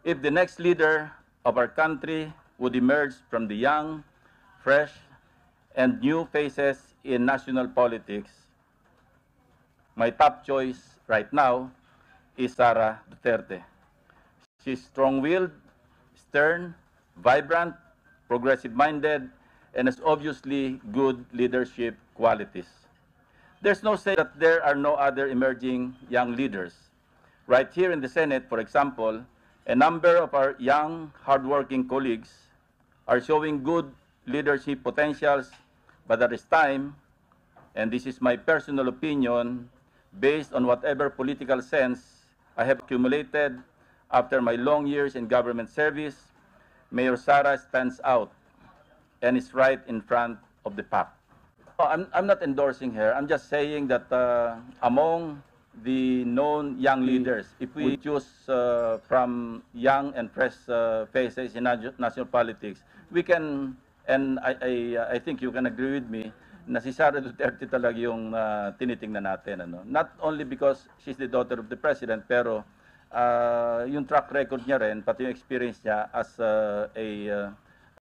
if the next leader of our country would emerge from the young, fresh, and new faces in national politics, my top choice right now is Sara Duterte. She's strong-willed, stern, vibrant, progressive-minded, and has obviously good leadership qualities. There's no saying that there are no other emerging young leaders. Right here in the Senate, for example, a number of our young, hardworking colleagues are showing good leadership potentials, but at this time, and this is my personal opinion, based on whatever political sense I have accumulated after my long years in government service, Mayor Sara stands out and is right in front of the pack. I'm not endorsing her. I'm just saying that among the known young leaders, if we choose from young and fresh faces in national politics, we can, and I think you can agree with me, na si Sara Duterte talaga yung tinitingnan natin. Ano? Not only because she's the daughter of the president, pero yung track record niya rin, pati yung experience niya as a